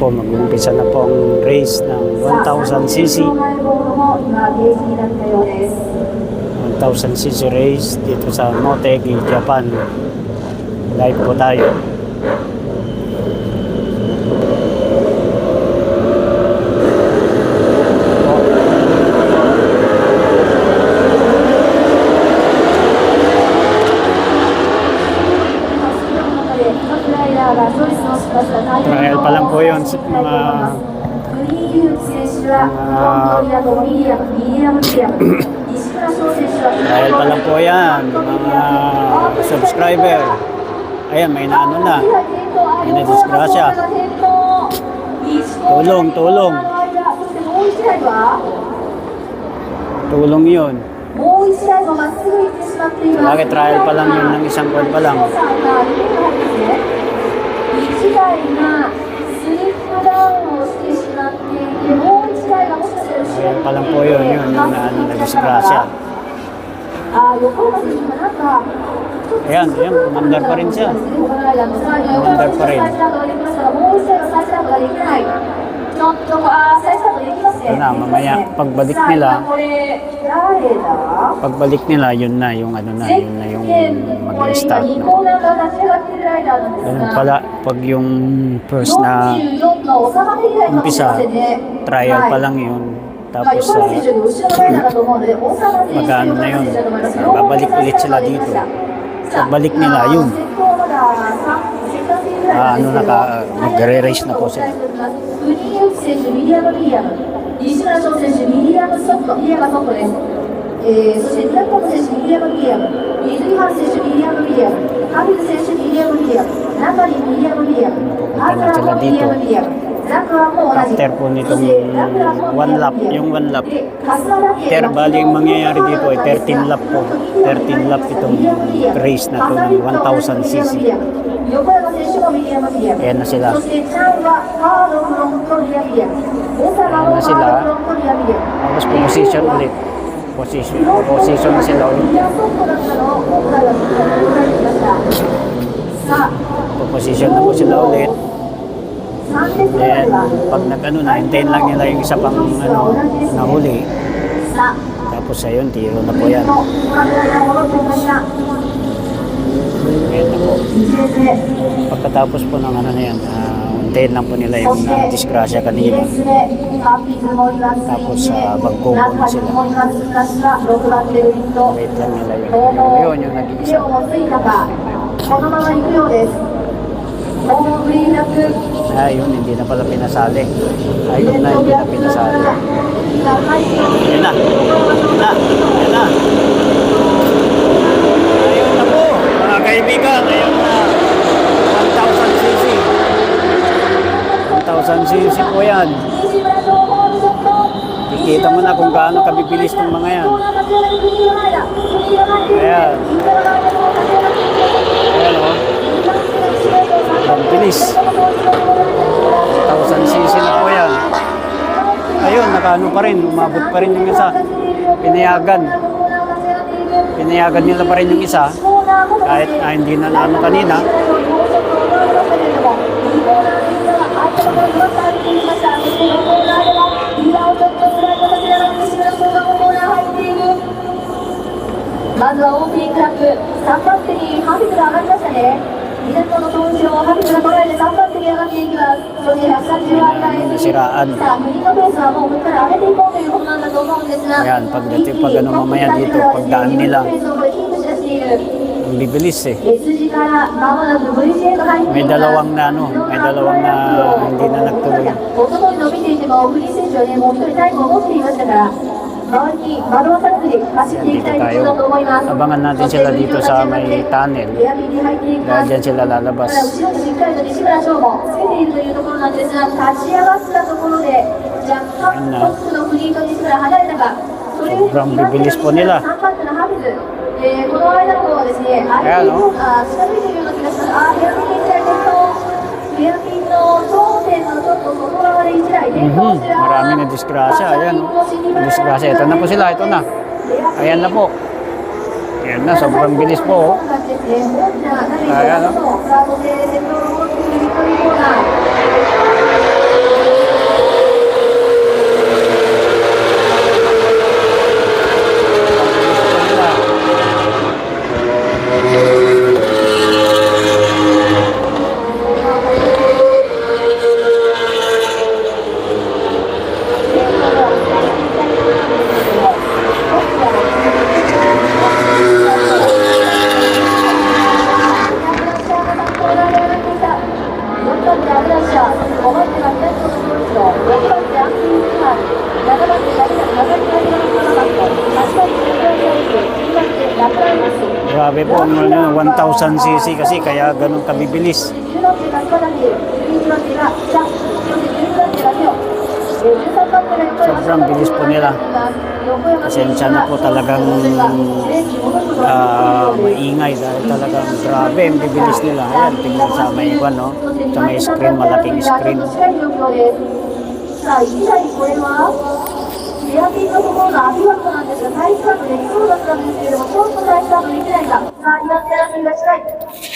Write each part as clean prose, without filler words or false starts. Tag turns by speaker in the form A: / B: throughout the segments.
A: po, mag-umpisa na po ang race ng 1000cc. 1000cc race dito sa Motegi, Japan. Live po tayo. Trial pa lang po yun sa mga trial pa lang po yan mga subscriber. Ayan, may naano na, may nadisgrasya. Tulong yun. Bakit trial pa lang yun ng isang buwan pa lang. Ayan pa lang po yun yung nadisgrasya. Ayan, umandar pa rin siya. Umandar pa rin. Ito na, mamaya pagbalik nila, yun na yung mag-start na. Ganun pala, pag yung first na umpisa, trial pa lang yun. Tapos magano na yun, babalik ulit sila dito. Pagbalik nila yun, magre-race na po sila. Pupunta na sila dito. After po nitong one lap, bali yung mangyayari dito ay 13 lap po. 13 lap itong race na to ng 1000cc. Ayan na sila. Tapos position ulit. Position na sila ulit. Position na po sila ulit. Then, pag na, hintayin lang nila yung isa pang nahuli. Tapos ayun, tiro na po yan. Ayan na po. Pagkatapos po ng na yan, hintayin lang po nila yung disgrasya kanina. Tapos magkumpon na sila. Wait lang nila yun. Yun yung nag-iisa. Ayun, hindi na pala pinasali. Ayun na, hindi na pinasali. Ayun na. Ayun na po, mga kaibigan. Ayun na. 1000cc. 1000cc po yan. Kikita mo na kung gaano kabibilis ng mga yan. Ayan. Ayan o. Ang bilis. 1000cc na po yan. Ayun, nakaano pa rin. Umabot pa rin yung isa. Pinayagan nila pa rin yung isa. Kahit hindi na naano kanina. Nasiraan. Ayan, pag ano mamaya dito, pagdaan nila, ang bibilis eh. May dalawang na hindi na nagtuloy. Dito tayo. Abangan natin sila dito sa may tunnel. Dahil dyan sila lalabas. Ayan na. Sobrang bibilis po nila. Ayan o. Marami na disgrasya. Ayan o. Disgrasya. Ito na po sila. Ito na. Ayan na po. Ayan na. Sobrang bilis po. Ayan o. Grabe po, 1,000cc kasi kaya ganun kabibilis. Sobrang bilis po nila. Pasensya na po talagang maingay dahil talagang grabe ang bibilis nila. Ayan, tingnan sa may iwan, no? Sa may screen, malaking screen.
B: さあ、いきなりこれはエアピンのところのアビワットなんですが、再スタートできそうだったんですけれども、ちょっと再スタートできないか。さあ、2番手争いが近い。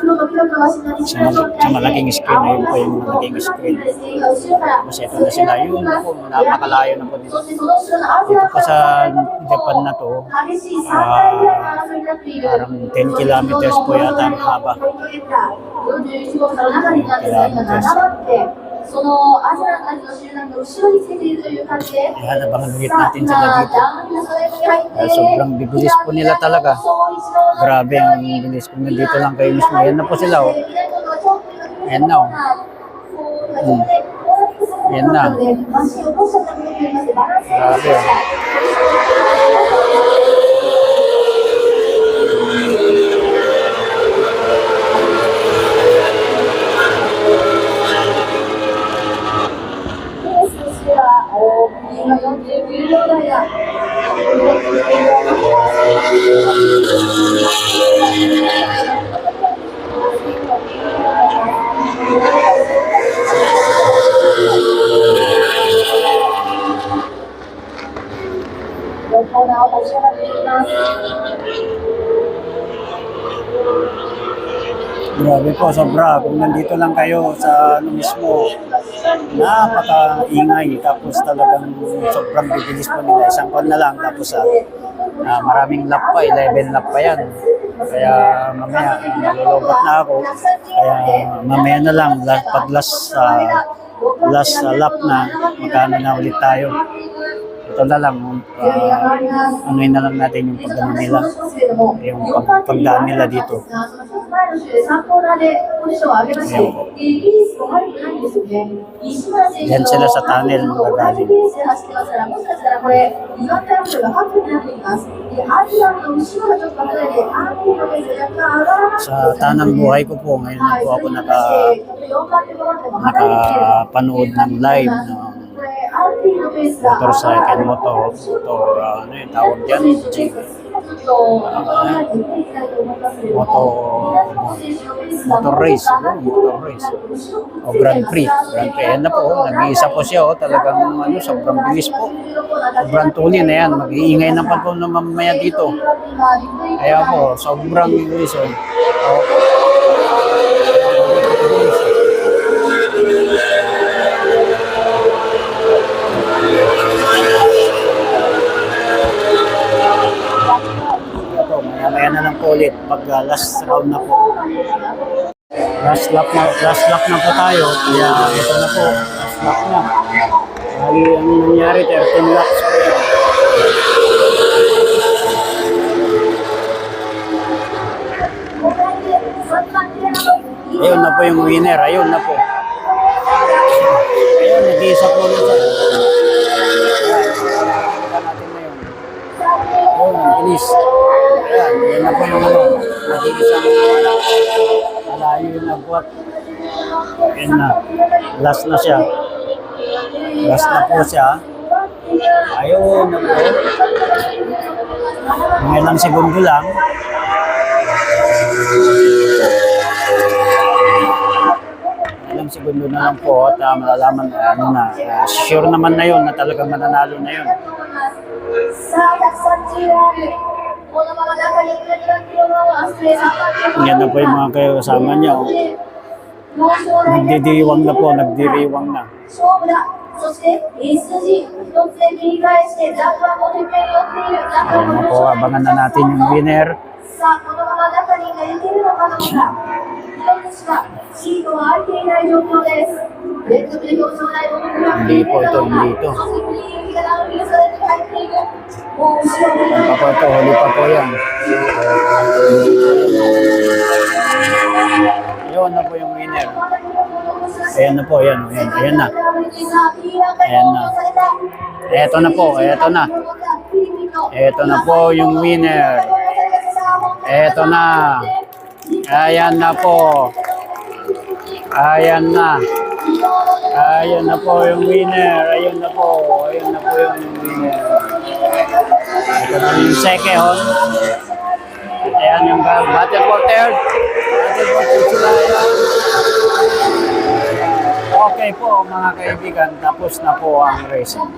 B: 黒と緑のマシンが西村翔に対して、
A: malaking screen, ayun po yung malaking screen. Kasi ito na sila, yun po, napakalayo na po dito.
B: そしてその後ろのアジ
A: Dito
B: ア
A: pa sa Japan na to,
B: 激しい3回ぐらいの争いになっている。
A: parang 10 kilometers po yata ang haba.
B: 41号車の中にいたんですが、今7番手。そのアジアの集団の後ろについているという感じで、
A: Ayan, abangan ulit natin sila dito. Sobrang bibilis po nila talaga. Grabe ang bilis. Kung nandito lang kayo mismo, ayan na po sila, oh. Ayan na, oh. Ayan na. Grabe, oh. Grabe po, sobra. Kung nandito lang kayo sa ano mismo, napaka-ingay. Tapos talagang sobrang bibilis po nila. Isang kon na lang. Tapos maraming lap pa, 11 lap pa yan. Kaya mamaya, nalulobot na ako. Kaya mamaya na lang, pag last lap na, magkano na ulit tayo. Ito na lang, anuin na lang natin yung pagdaan nila, yung pagdaan nila dito. Yan sila sa tunnel magagaling. Sa tanang buhay ko po, ngayon na po ako nakapanood ng live ng motorcycle, ano yung tawag dyan? Motor race o Grand Prix. Ayan na po, nag-iisa po siya, talagang sobrang bilis po, sobrang tuloy na yan, mag-iingay na pa po na mamaya dito, kaya po sobrang bilis. Maya na lang po ulit pag last round na po. Last lap na po tayo. Kaya ito na po, last lap na. Bali, ang nangyari, 13 laps po yun. Ayun na po yung winner, ayun na po. Ayun, nag-iisa po na siya. Ayun, ang bilis. Ayan, yan na po yung nag-iisa mo. Malayo yung nagbuhat. Ayan na. Last na siya. Last na po siya. Ayun na po. Mga ilang segundo lang. Ilang segundo na lang po at malalaman sure naman na yun na talagang mananalo na yun. Yan na po yung mga kayo kasama niya. Nagdiriwang na po, nagdiriwang na. Ayan na po, abangan na natin yung winner. Hindi po ito, hindi ito. Ano pa po ito, huli pa po yan. Ayun na po yung winner. Ayan na po, ayan na. Ayan na. Eto na po, eto na. Eto na po yung winner. Eto na. Ayan na po. Ayan na. Ayan na po yung winner. Ayun na po. Ayun na po yung winner. Ito na yung second. At ayan yung battle for third. Battle for third sila. Okay po mga kaibigan. Tapos na po ang racing.